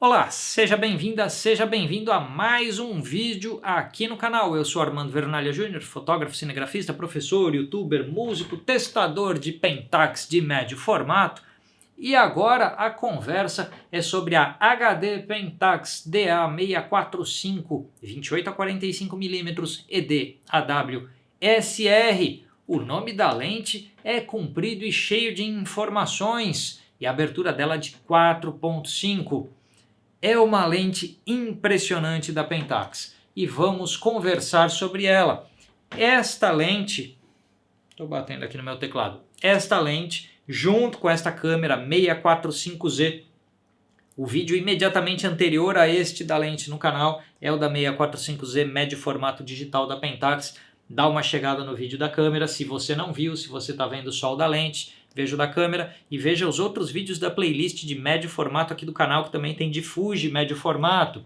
Olá, seja bem-vinda, seja bem-vindo a mais um vídeo aqui no canal. Eu sou Armando Vernalha Júnior, fotógrafo, cinegrafista, professor, youtuber, músico, testador de Pentax de médio formato. E agora a conversa é sobre a HD Pentax DA645 28 a 45mm ED AW SR. O nome da lente é comprido e cheio de informações e a abertura dela é de 4.5. É uma lente impressionante da Pentax e vamos conversar sobre ela. Esta lente, estou batendo aqui no meu teclado, esta lente junto com esta câmera 645Z, o vídeo imediatamente anterior a este da lente no canal é o da 645Z médio formato digital da Pentax. Dá uma chegada no vídeo da câmera, se você não viu, se você está vendo só o da lente, veja o da câmera e veja os outros vídeos da playlist de médio formato aqui do canal, que também tem de Fuji médio formato.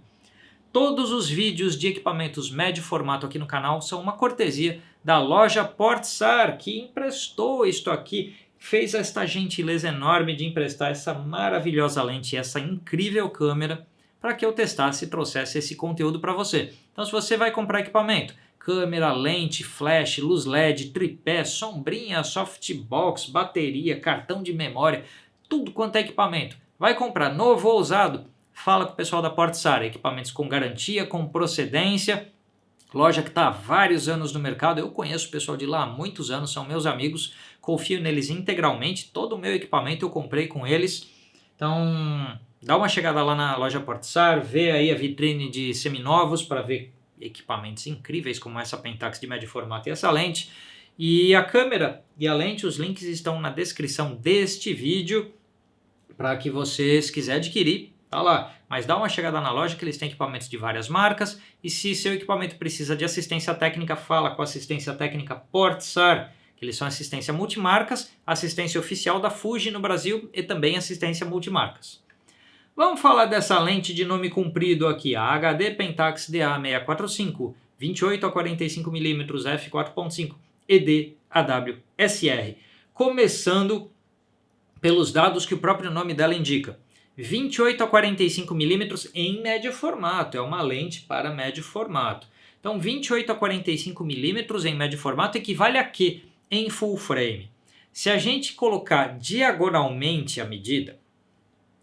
Todos os vídeos de equipamentos médio formato aqui no canal são uma cortesia da loja Portsar, que emprestou isto aqui, fez esta gentileza enorme de emprestar essa maravilhosa lente, essa incrível câmera, para que eu testasse e trouxesse esse conteúdo para você. Então, se você vai comprar equipamento, câmera, lente, flash, luz LED, tripé, sombrinha, softbox, bateria, cartão de memória, tudo quanto é equipamento. Vai comprar novo ou usado? Fala com o pessoal da Portsar, equipamentos com garantia, com procedência, loja que está há vários anos no mercado. Eu conheço o pessoal de lá há muitos anos, são meus amigos, confio neles integralmente, todo o meu equipamento eu comprei com eles. Então, dá uma chegada lá na loja Portsar, vê aí a vitrine de seminovos para ver equipamentos incríveis como essa Pentax de médio formato e essa lente. E a câmera e a lente, os links estão na descrição deste vídeo para que você, se quiser adquirir, tá lá. Mas dá uma chegada na loja que eles têm equipamentos de várias marcas e se seu equipamento precisa de assistência técnica, fala com a assistência técnica Portsar, que eles são assistência multimarcas, assistência oficial da Fuji no Brasil e também assistência multimarcas. Vamos falar dessa lente de nome comprido aqui, a HD Pentax DA645 28 a 45mm f4.5 ED AW SR. Começando pelos dados que o próprio nome dela indica. 28 a 45mm em médio formato, é uma lente para médio formato. Então 28 a 45mm em médio formato equivale a quê? Em full frame. Se a gente colocar diagonalmente a medida,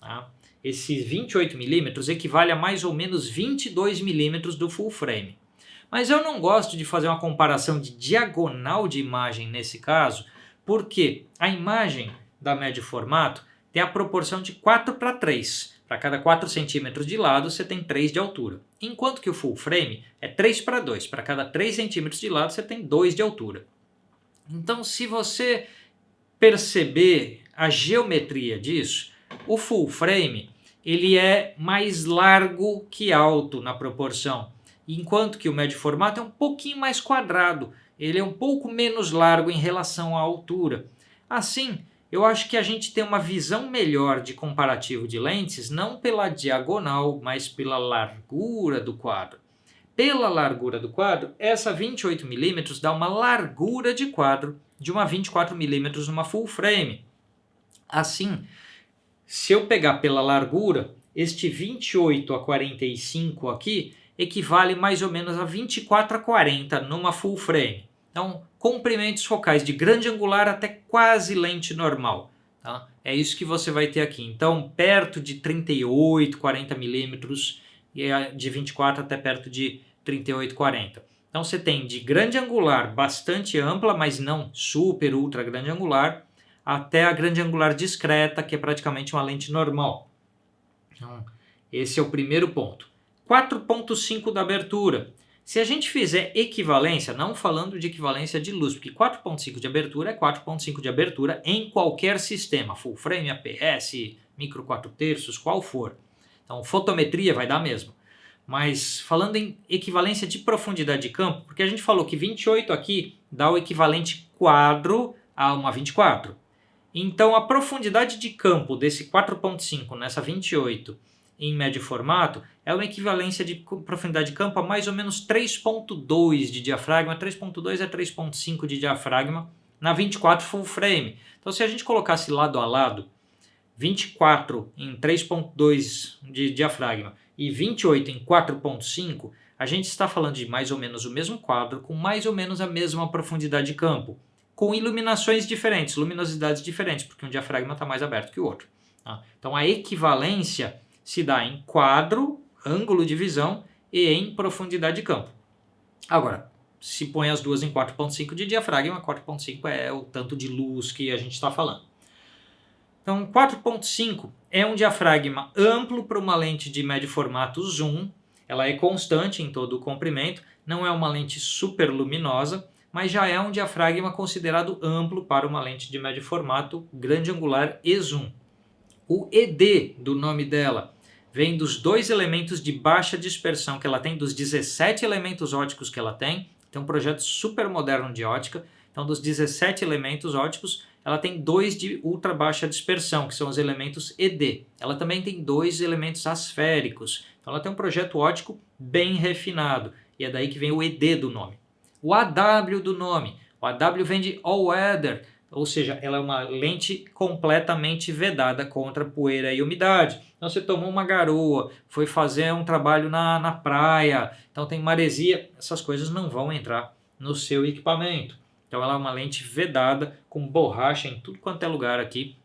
tá? Esses 28mm equivale a mais ou menos 22mm do full frame. Mas eu não gosto de fazer uma comparação de diagonal de imagem nesse caso, porque a imagem da médio formato tem a proporção de 4:3. Para cada 4 centímetros de lado você tem 3 de altura. Enquanto que o full frame é 3:2. Para cada 3 centímetros de lado você tem 2 de altura. Então, se você perceber a geometria disso, o full frame ele é mais largo que alto na proporção, enquanto que o médio formato é um pouquinho mais quadrado, ele é um pouco menos largo em relação à altura. Assim, eu acho que a gente tem uma visão melhor de comparativo de lentes, não pela diagonal, mas pela largura do quadro. Pela largura do quadro, essa 28mm dá uma largura de quadro de uma 24mm numa full frame. Assim, se eu pegar pela largura, este 28 a 45 aqui equivale mais ou menos a 24 a 40 numa full frame. Então, comprimentos focais de grande angular até quase lente normal. Tá? É isso que você vai ter aqui. Então, perto de 38, 40mm e de 24 até perto de 38, 40. Então, você tem de grande angular bastante ampla, mas não super, ultra grande angular, até a grande angular discreta, que é praticamente uma lente normal. Então, esse é o primeiro ponto. 4.5 da abertura. Se a gente fizer equivalência, não falando de equivalência de luz, porque 4.5 de abertura é 4.5 de abertura em qualquer sistema, full frame, APS, micro 4/3, qual for. Então, fotometria vai dar mesmo. Mas falando em equivalência de profundidade de campo, porque a gente falou que 28 aqui dá o equivalente quadro a uma 24. Então, a profundidade de campo desse 4.5 nessa 28 em médio formato é uma equivalência de profundidade de campo a mais ou menos 3.2 de diafragma, 3.2 a 3.5 de diafragma na 24 full frame. Então, se a gente colocasse lado a lado 24 em 3.2 de diafragma e 28 em 4.5, a gente está falando de mais ou menos o mesmo quadro, com mais ou menos a mesma profundidade de campo, com iluminações diferentes, luminosidades diferentes, porque um diafragma está mais aberto que o outro. Tá? Então a equivalência se dá em quadro, ângulo de visão e em profundidade de campo. Agora, se põe as duas em 4.5 de diafragma, 4.5 é o tanto de luz que a gente está falando. Então 4.5 é um diafragma amplo para uma lente de médio formato zoom, ela é constante em todo o comprimento, não é uma lente super luminosa, mas já é um diafragma considerado amplo para uma lente de médio formato, grande angular e zoom. O ED do nome dela vem dos 2 elementos de baixa dispersão que ela tem, dos 17 elementos ópticos que ela tem. Tem um projeto super moderno de ótica. Então, dos 17 elementos ópticos, ela tem 2 de ultra baixa dispersão, que são os elementos ED. Ela também tem 2 elementos asféricos. Então, ela tem um projeto óptico bem refinado. E é daí que vem o ED do nome. O AW do nome. O AW vem de All Weather, ou seja, ela é uma lente completamente vedada contra poeira e umidade. Então você tomou uma garoa, foi fazer um trabalho na praia, então tem maresia, essas coisas não vão entrar no seu equipamento. Então ela é uma lente vedada com borracha em tudo quanto é lugar aqui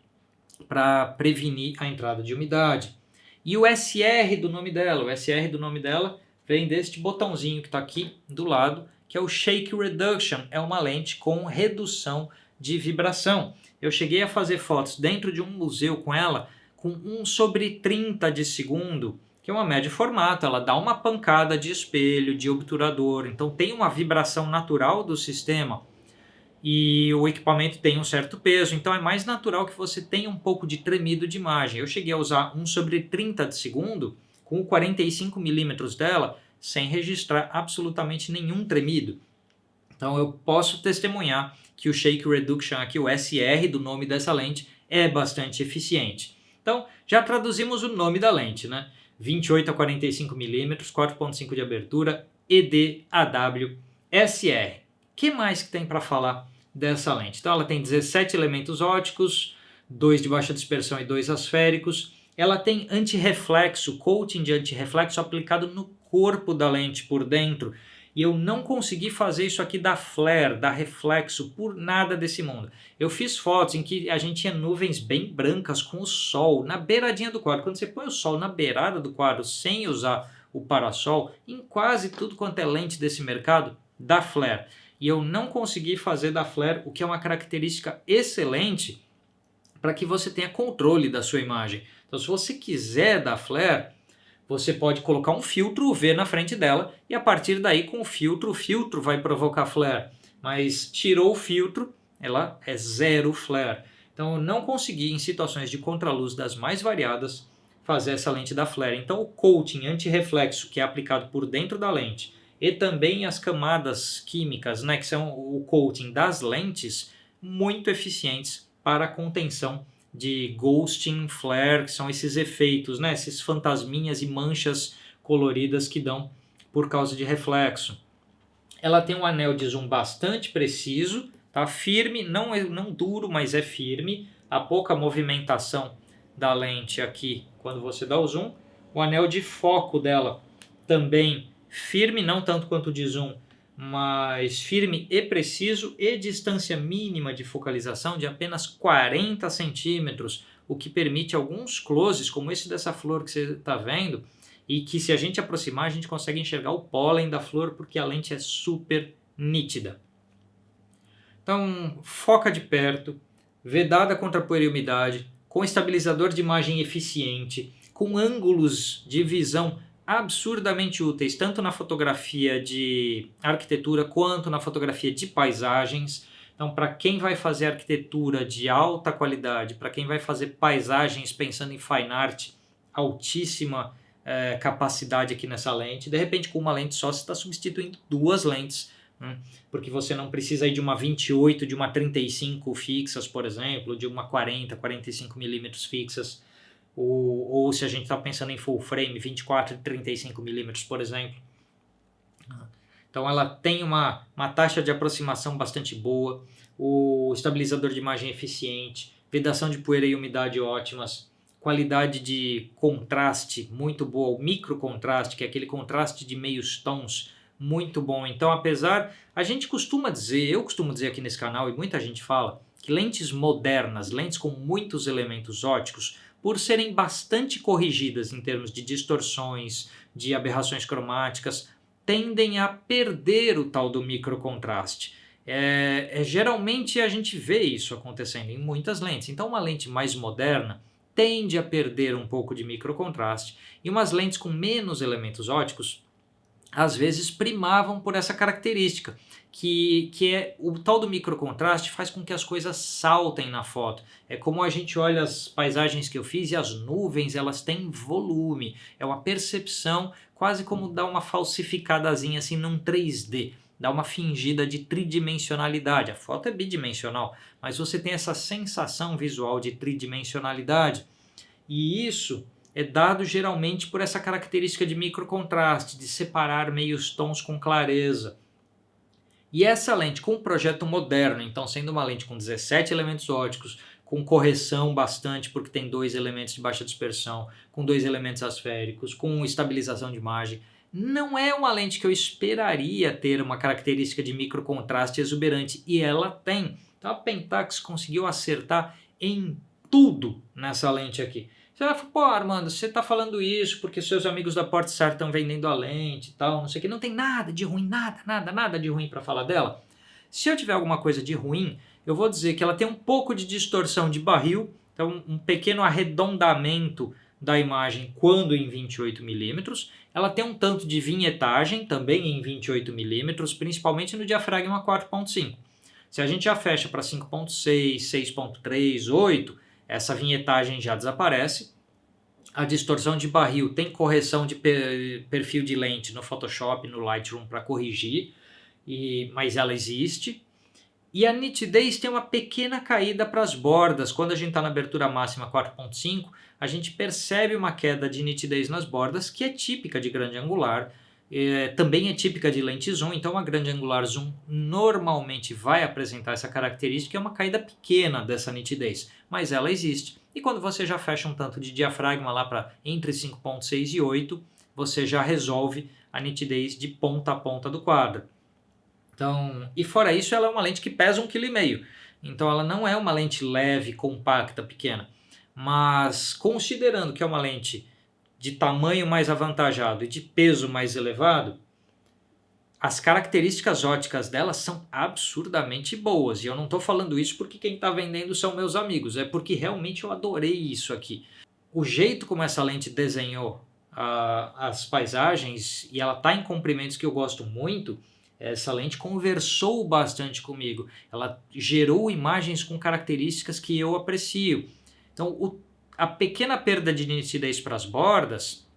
para prevenir a entrada de umidade. E o SR do nome dela, vem deste botãozinho que está aqui do lado, que é o Shake Reduction, é uma lente com redução de vibração. Eu cheguei a fazer fotos dentro de um museu com ela com 1/30 de segundo, que é uma média formato, ela dá uma pancada de espelho, de obturador, então tem uma vibração natural do sistema e o equipamento tem um certo peso, então é mais natural que você tenha um pouco de tremido de imagem. Eu cheguei a usar 1/30 de segundo com o 45mm dela sem registrar absolutamente nenhum tremido. Então eu posso testemunhar que o Shake Reduction aqui, o SR do nome dessa lente, é bastante eficiente. Então já traduzimos o nome da lente, né? 28 a 45mm, 4.5 de abertura, ED, AW, SR. O que mais que tem para falar dessa lente? Então ela tem 17 elementos ópticos, 2 de baixa dispersão e 2 asféricos. Ela tem antirreflexo, coating de antirreflexo aplicado no corpo da lente por dentro. E eu não consegui fazer isso aqui da flare, da reflexo, por nada desse mundo. Eu fiz fotos em que a gente tinha nuvens bem brancas com o sol na beiradinha do quadro. Quando você põe o sol na beirada do quadro sem usar o parasol, em quase tudo quanto é lente desse mercado, dá flare. E eu não consegui fazer da flare, o que é uma característica excelente para que você tenha controle da sua imagem. Então, se você quiser dar flare, você pode colocar um filtro UV na frente dela e a partir daí com o filtro vai provocar flare. Mas tirou o filtro, ela é zero flare. Então eu não consegui, em situações de contraluz das mais variadas, fazer essa lente da flare. Então o coating anti-reflexo que é aplicado por dentro da lente e também as camadas químicas, né, que são o coating das lentes, muito eficientes para a contenção de ghosting, flare, que são esses efeitos, né? Esses fantasminhas e manchas coloridas que dão por causa de reflexo. Ela tem um anel de zoom bastante preciso, tá? Firme, não duro, mas é firme. Há pouca movimentação da lente aqui quando você dá o zoom. O anel de foco dela também firme, não tanto quanto o de zoom, mas firme e preciso, e distância mínima de focalização de apenas 40 centímetros, o que permite alguns closes, como esse dessa flor que você está vendo, e que se a gente aproximar a gente consegue enxergar o pólen da flor porque a lente é super nítida. Então foca de perto, vedada contra poeira e umidade, com estabilizador de imagem eficiente, com ângulos de visão absurdamente úteis, tanto na fotografia de arquitetura quanto na fotografia de paisagens. Então, para quem vai fazer arquitetura de alta qualidade, para quem vai fazer paisagens pensando em fine art, altíssima capacidade aqui nessa lente. De repente, com uma lente só, você está substituindo 2 lentes, porque você não precisa ir de uma 28, de uma 35 fixas, por exemplo, de uma 40, 45mm fixas. Ou se a gente está pensando em full frame, 24 e 35mm, por exemplo. Então ela tem uma taxa de aproximação bastante boa, o estabilizador de imagem eficiente, vedação de poeira e umidade ótimas, qualidade de contraste muito boa, o micro contraste, que é aquele contraste de meios tons, muito bom. Então, a gente costuma dizer, eu costumo dizer aqui nesse canal, e muita gente fala, que lentes modernas, lentes com muitos elementos óticos, por serem bastante corrigidas em termos de distorções, de aberrações cromáticas, tendem a perder o tal do microcontraste. Geralmente a gente vê isso acontecendo em muitas lentes. Então uma lente mais moderna tende a perder um pouco de microcontraste e umas lentes com menos elementos óticos às vezes primavam por essa característica, que é o tal do microcontraste faz com que as coisas saltem na foto. É como a gente olha as paisagens que eu fiz e as nuvens, elas têm volume, é uma percepção quase como dar uma falsificadazinha assim num 3D, dá uma fingida de tridimensionalidade. A foto é bidimensional, mas você tem essa sensação visual de tridimensionalidade, e isso é dado geralmente por essa característica de microcontraste, de separar meios tons com clareza. E essa lente com um projeto moderno, então sendo uma lente com 17 elementos óticos, com correção bastante porque tem 2 elementos de baixa dispersão, com 2 elementos asféricos, com estabilização de imagem, não é uma lente que eu esperaria ter uma característica de microcontraste exuberante, e ela tem. Então a Pentax conseguiu acertar em tudo nessa lente aqui. Você vai falar, pô, Armando, você está falando isso porque seus amigos da Portstar estão vendendo a lente e tal, não sei o que. Não tem nada de ruim, nada de ruim para falar dela. Se eu tiver alguma coisa de ruim, eu vou dizer que ela tem um pouco de distorção de barril, então um pequeno arredondamento da imagem quando em 28mm. Ela tem um tanto de vinhetagem também em 28mm, principalmente no diafragma 4.5. Se a gente já fecha para 5.6, 6.3, 8, essa vinhetagem já desaparece. A distorção de barril tem correção de perfil de lente no Photoshop, no Lightroom para corrigir, mas ela existe. E a nitidez tem uma pequena caída para as bordas. Quando a gente está na abertura máxima 4.5, a gente percebe uma queda de nitidez nas bordas, que é típica de grande angular. Também é típica de lente zoom, então a grande angular zoom normalmente vai apresentar essa característica, é uma caída pequena dessa nitidez, mas ela existe. E quando você já fecha um tanto de diafragma lá para entre 5.6 e 8, você já resolve a nitidez de ponta a ponta do quadro. Então, e fora isso, ela é uma lente que pesa 1,5 kg, então ela não é uma lente leve, compacta, pequena, mas considerando que é uma lente de tamanho mais avantajado e de peso mais elevado, as características óticas dela são absurdamente boas. E eu não estou falando isso porque quem está vendendo são meus amigos, é porque realmente eu adorei isso aqui. O jeito como essa lente desenhou as paisagens, e ela está em comprimentos que eu gosto muito, essa lente conversou bastante comigo. Ela gerou imagens com características que eu aprecio. Então, a pequena perda de nitidez para as bordas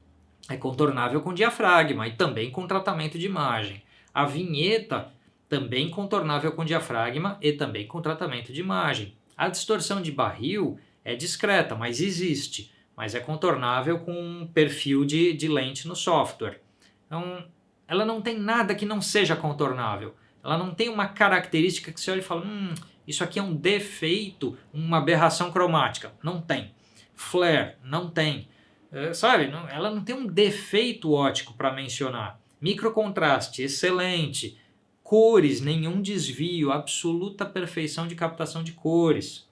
é contornável com diafragma e também com tratamento de imagem. A vinheta também contornável com diafragma e também com tratamento de imagem. A distorção de barril é discreta, mas existe, mas é contornável com um perfil de lente no software. Então, ela não tem nada que não seja contornável. Ela não tem uma característica que você olha e fala, isso aqui é um defeito, uma aberração cromática. Não tem. Flare, não tem. Ela não tem um defeito óptico para mencionar. Microcontraste, excelente. Cores, nenhum desvio, absoluta perfeição de captação de cores.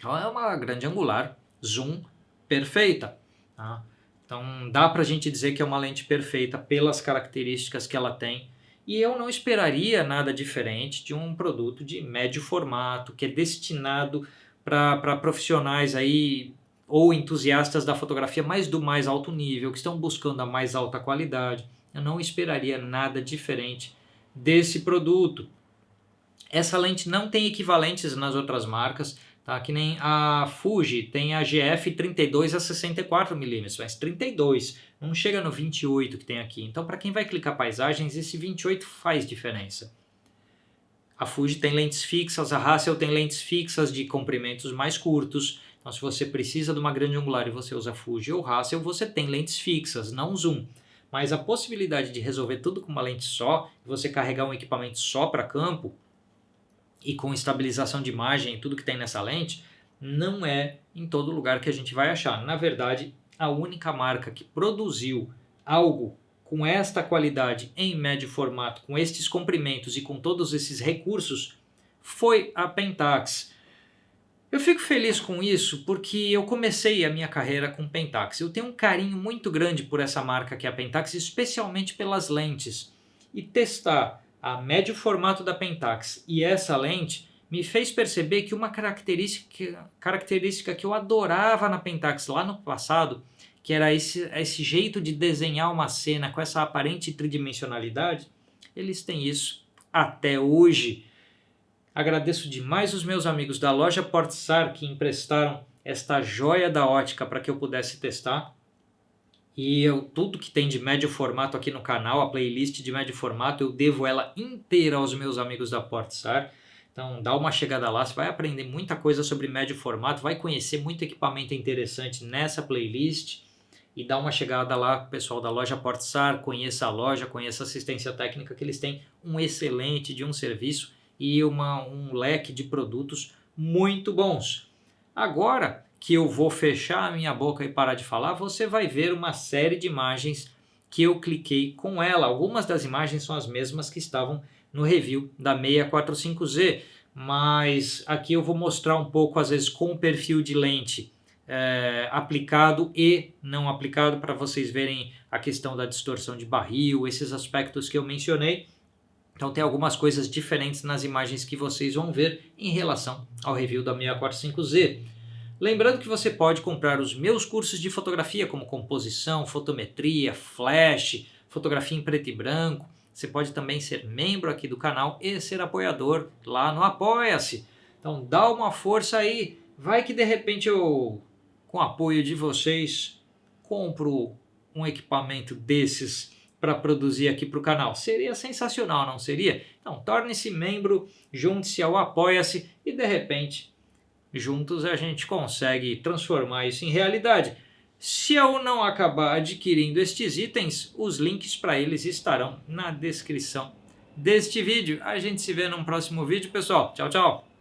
Ela é uma grande angular, zoom, perfeita. Tá? Então dá para a gente dizer que é uma lente perfeita pelas características que ela tem. E eu não esperaria nada diferente de um produto de médio formato, que é destinado para profissionais aí, ou entusiastas da fotografia, mas do mais alto nível, que estão buscando a mais alta qualidade. Eu não esperaria nada diferente desse produto. Essa lente não tem equivalentes nas outras marcas, tá? Que nem a Fuji tem a GF 32 a 64mm, mas 32, não chega no 28 que tem aqui. Então, para quem vai clicar paisagens, esse 28 faz diferença. A Fuji tem lentes fixas, a Hassel tem lentes fixas de comprimentos mais curtos. Então, se você precisa de uma grande angular e você usa Fuji ou Hassel, você tem lentes fixas, não zoom. Mas a possibilidade de resolver tudo com uma lente só, você carregar um equipamento só para campo, e com estabilização de imagem e tudo que tem nessa lente, não é em todo lugar que a gente vai achar. Na verdade, a única marca que produziu algo com esta qualidade em médio formato, com estes comprimentos e com todos esses recursos, foi a Pentax. Eu fico feliz com isso porque eu comecei a minha carreira com Pentax. Eu tenho um carinho muito grande por essa marca que é a Pentax, especialmente pelas lentes. E testar a médio formato da Pentax e essa lente me fez perceber que uma característica que eu adorava na Pentax lá no passado, que era esse jeito de desenhar uma cena com essa aparente tridimensionalidade, eles têm isso até hoje. Agradeço demais os meus amigos da loja Portsar que emprestaram esta joia da ótica para que eu pudesse testar. E tudo que tem de médio formato aqui no canal, a playlist de médio formato, eu devo ela inteira aos meus amigos da Portsar. Então dá uma chegada lá, você vai aprender muita coisa sobre médio formato, vai conhecer muito equipamento interessante nessa playlist. E dá uma chegada lá, pessoal da loja Portsar, conheça a loja, conheça a assistência técnica, que eles têm um excelente de um serviço e um leque de produtos muito bons. Agora que eu vou fechar a minha boca e parar de falar, você vai ver uma série de imagens que eu cliquei com ela. Algumas das imagens são as mesmas que estavam no review da 645Z, mas aqui eu vou mostrar um pouco, às vezes, com o perfil de lente aplicado e não aplicado, para vocês verem a questão da distorção de barril, esses aspectos que eu mencionei. Então tem algumas coisas diferentes nas imagens que vocês vão ver em relação ao review da 645Z. Lembrando que você pode comprar os meus cursos de fotografia, como composição, fotometria, flash, fotografia em preto e branco. Você pode também ser membro aqui do canal e ser apoiador lá no Apoia-se. Então dá uma força aí, vai que de repente eu, com o apoio de vocês, compro um equipamento desses para produzir aqui para o canal. Seria sensacional, não seria? Então torne-se membro, junte-se ao Apoia-se e de repente juntos a gente consegue transformar isso em realidade. Se eu não acabar adquirindo estes itens, os links para eles estarão na descrição deste vídeo. A gente se vê num próximo vídeo, pessoal. Tchau, tchau!